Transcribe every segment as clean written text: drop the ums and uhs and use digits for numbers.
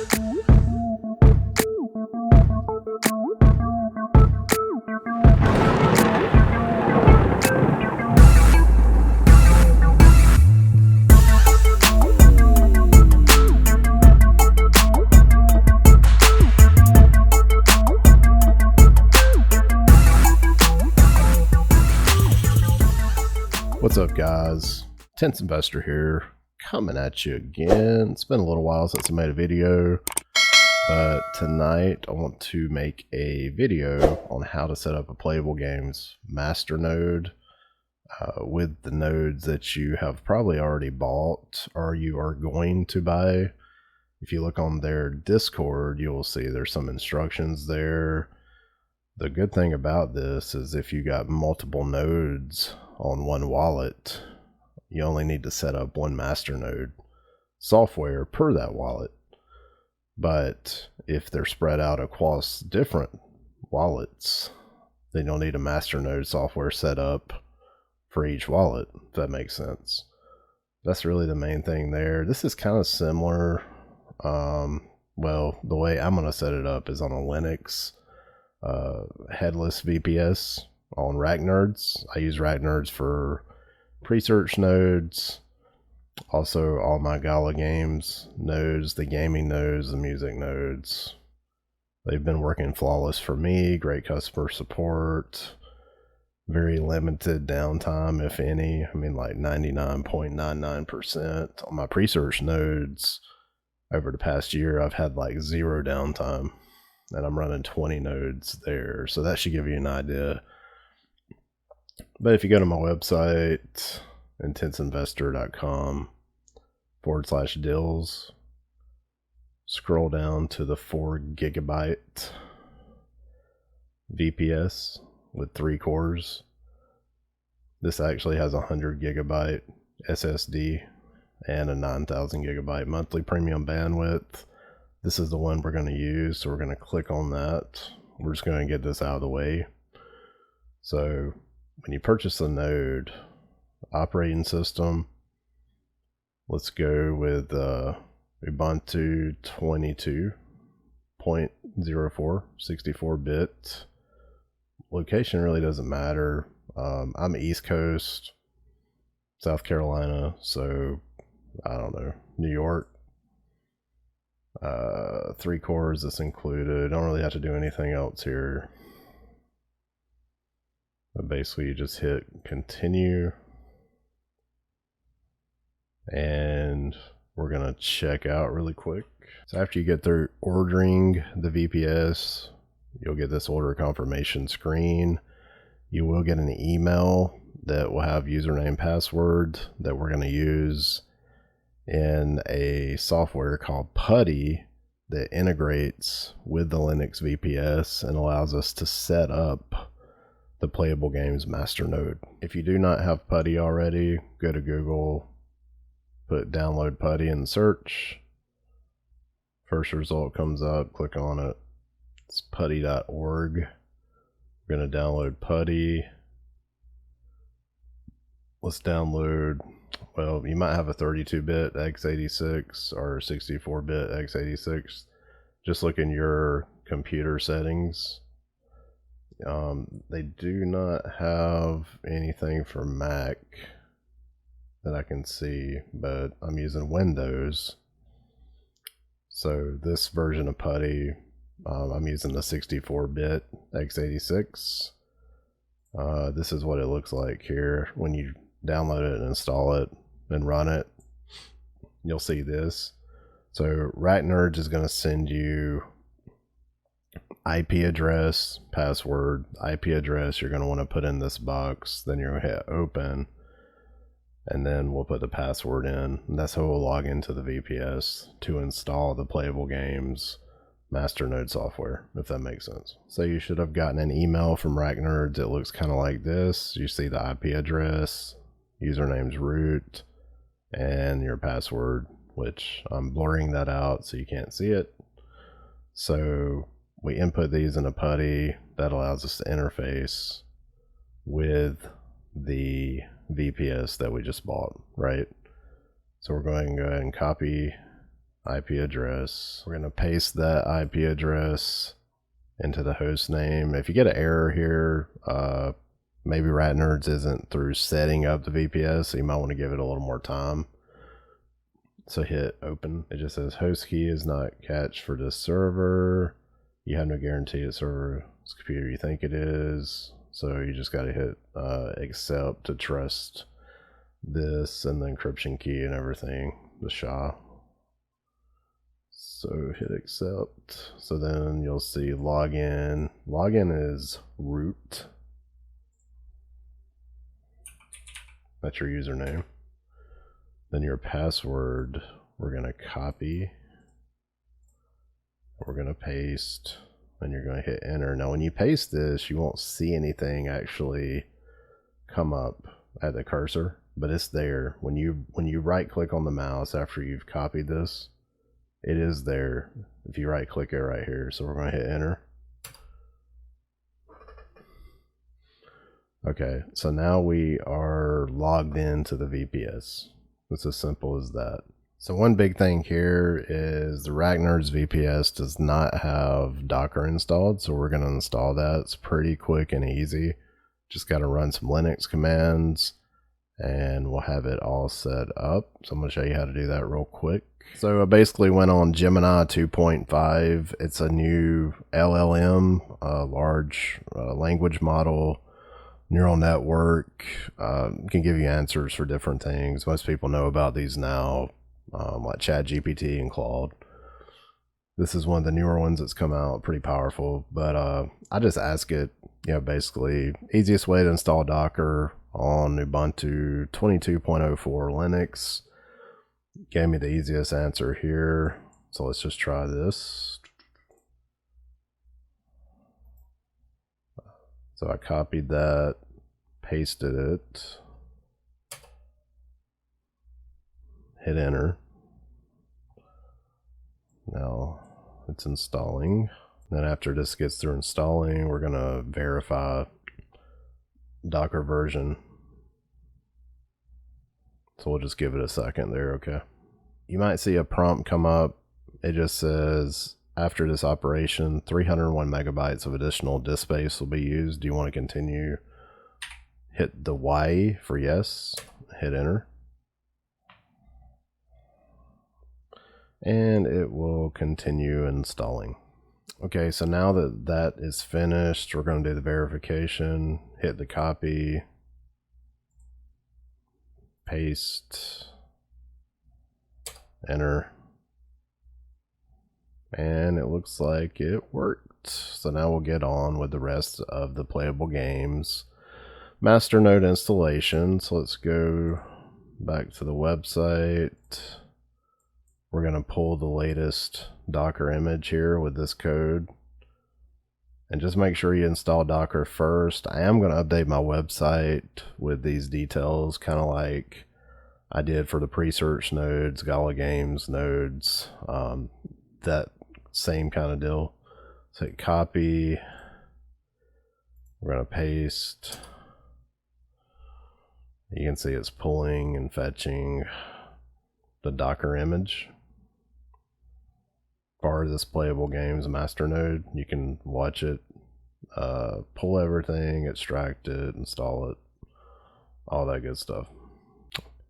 What's up, guys? Tense Investor here, coming at you again. It's been a little while since I made a video, but tonight I want to make a video on how to set up a PuTTY Games Master node with the nodes that you have probably already bought or you are going to buy. If you look on their Discord, you will see there's some instructions there. The good thing about this is if you got multiple nodes on one wallet, you only need to set up one masternode software per that wallet. But if they're spread out across different wallets, then you'll need a masternode software set up for each wallet, if that makes sense. That's really the main thing there. This is kind of similar. Well, the way I'm going to set it up is on a Linux headless VPS on RACKNERDS. I use RACKNERDS for pre-search nodes, also all my GALA games nodes, the gaming nodes, the music nodes. They've been working flawless for me, great customer support, very limited downtime, if any. I mean, like 99.99% on my pre-search nodes. Over the past year, I've had like zero downtime, and I'm running 20 nodes there, so that should give you an idea. But if you go to my website, intenseinvestor.com/deals, scroll down to the 4 GB VPS with 3 cores. This actually has a 100 GB SSD and a 9,000 GB monthly premium bandwidth. This is the one we're going to use, so we're going to click on that. We're just going to get this out of the way. So when you purchase a node, operating system, let's go with Ubuntu 22.04, 64-bit. Location really doesn't matter. I'm East Coast, South Carolina, so I don't know, New York. 3 cores is included. Don't really have to do anything else here. But basically you just hit continue, and we're gonna check out really quick. So after you get through ordering the VPS, you'll get this order confirmation screen. You will get an email that will have username, password that we're going to use in a software called PuTTY that integrates with the Linux VPS and allows us to set up the PuTTY Games Master node. If you do not have PuTTY already, go to Google, put download PuTTY in search. First result comes up, click on it. It's putty.org. We're going to download PuTTY. Let's download, well, you might have a 32-bit x86 or 64-bit x86. Just look in your computer settings. They do not have anything for Mac that I can see, but I'm using Windows. So this version of PuTTY, I'm using the 64-bit x86. This is what it looks like here. When you download it and install it and run it, you'll see this. So RACKNERDS is going to send you IP address, password, IP address you're going to want to put in this box. Then you're going to hit open, and then we'll put the password in. And that's how we'll log into the VPS to install the PuTTY Games Master node software, if that makes sense. So you should have gotten an email from RACKNERDS. It looks kind of like this. You see the IP address, username's root, and your password, which I'm blurring that out so you can't see it. So we input these in a PuTTY that allows us to interface with the VPS that we just bought, right? So we're going to go ahead and copy IP address. We're going to paste that IP address into the host name. If you get an error here, maybe RACKNERDS isn't through setting up the VPS, so you might want to give it a little more time. So hit open. It just says host key is not catched for this server. You have no guarantee it's server's computer you think it is. So you just got to hit accept to trust this and the encryption key and everything, the SHA. So hit accept. So then you'll see login. Login is root. That's your username. Then your password, we're going to copy. We're going to paste. Then you're going to hit enter. Now when you paste this, you won't see anything actually come up at the cursor, but it's there. When you right click on the mouse after you've copied this, it is there if you right click it right here. So we're going to hit enter. Okay, so now we are logged into the VPS. It's as simple as that. So one big thing here is the RACKNERDS VPS does not have Docker installed, so we're going to install that. It's pretty quick and easy. Just got to run some Linux commands and we'll have it all set up. So I'm going to show you how to do that real quick. So I basically went on Gemini 2.5. It's a new LLM, large language model, neural network. Can give you answers for different things. Most people know about these now, like ChatGPT and Claude. This is one of the newer ones that's come out, pretty powerful. But I just ask it, basically easiest way to install Docker on Ubuntu 22.04 Linux. Gave me the easiest answer here. So let's just try this. So I copied that, pasted it, hit enter. Now it's installing. Then after this gets through installing, we're going to verify Docker version. So we'll just give it a second there, okay? You might see a prompt come up. It just says, after this operation, 301 megabytes of additional disk space will be used. Do you want to continue? Hit the Y for yes, hit enter. And it will continue installing. Okay, so now that that is finished, we're going to do the verification. Hit the copy, paste, enter, and it looks like it worked. So now we'll get on with the rest of the playable games. MASTERNODE installation. So let's go back to the website. We're going to pull the latest Docker image here with this code. And just make sure you install Docker first. I am going to update my website with these details, kind of like I did for the pre-search nodes, GALA games nodes, that same kind of deal. So hit copy. We're going to paste. You can see it's pulling and fetching the Docker image. For this playable games MASTERNODE, you can watch it, pull everything, extract it, install it, all that good stuff.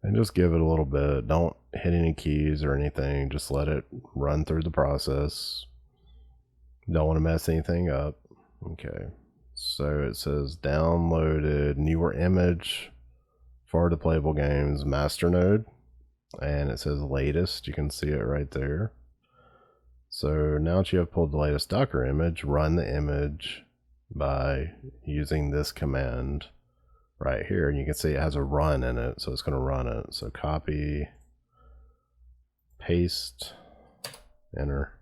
And just give it a little bit. Don't hit any keys or anything. Just let it run through the process. Don't want to mess anything up. Okay. So it says downloaded newer image for the playable games MASTERNODE. And it says latest. You can see it right there. So now that you have pulled the latest Docker image, run the image by using this command right here. And you can see it has a run in it, so it's going to run it. So copy, paste, enter.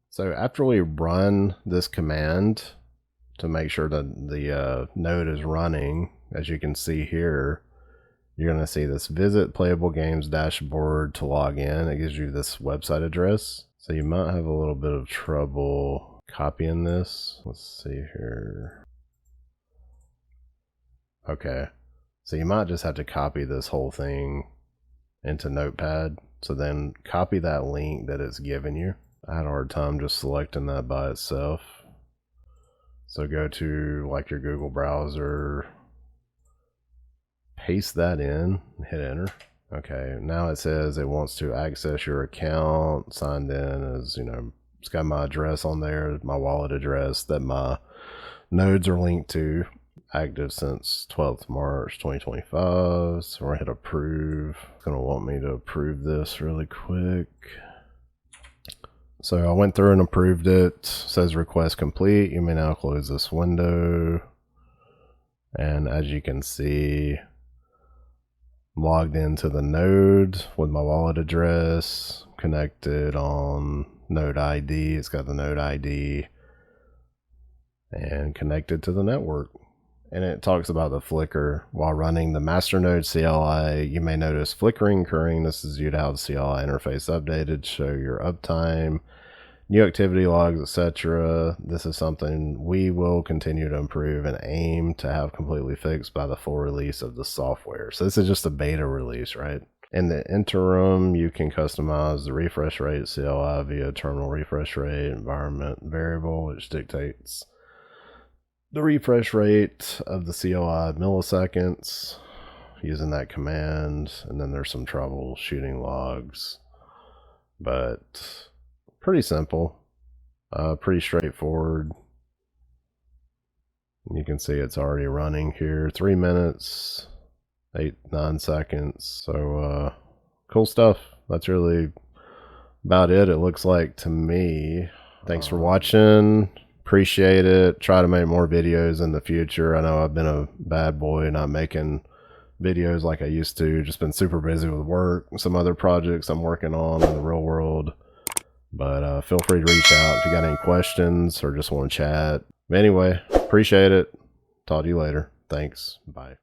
So after we run this command to make sure that the node is running, as you can see here, you're going to see this visit playable games dashboard to log in. It gives you this website address. So you might have a little bit of trouble copying this. Let's see here. Okay. So you might just have to copy this whole thing into Notepad So then copy that link that it's given you. I had a hard time just selecting that by itself. So go to like your Google browser, paste that in, hit enter. Okay, now it says it wants to access your account, signed in as, you know, it's got my address on there, my wallet address that my nodes are linked to, active since 12th March 2025. So we're gonna hit approve. It's gonna want me to approve this really quick. So I went through and approved it. It says request complete. You may now close this window. And as you can see, logged into the node with my wallet address, connected on node ID. It's got the node ID and connected to the network. And it talks about the flicker while running the MASTERNODE CLI. You may notice flickering occurring. This is due to how the CLI interface updated. Show your uptime, new activity logs, etc. This is something we will continue to improve and aim to have completely fixed by the full release of the software. So this is just a beta release, right? In the interim, you can customize the refresh rate CLI via terminal refresh rate environment variable, which dictates the refresh rate of the CLI milliseconds using that command. And then there's some troubleshooting logs, but pretty simple, pretty straightforward. You can see it's already running here, 3 minutes, 9 seconds. So cool stuff. That's really about it, it looks like to me. Thanks for watching. Appreciate it. Try to make more videos in the future. I know I've been a bad boy not making videos like I used to. Just been super busy with work and some other projects I'm working on in the real world. But feel free to reach out if you got any questions or just want to chat. Anyway, appreciate it. Talk to you later. Thanks. Bye.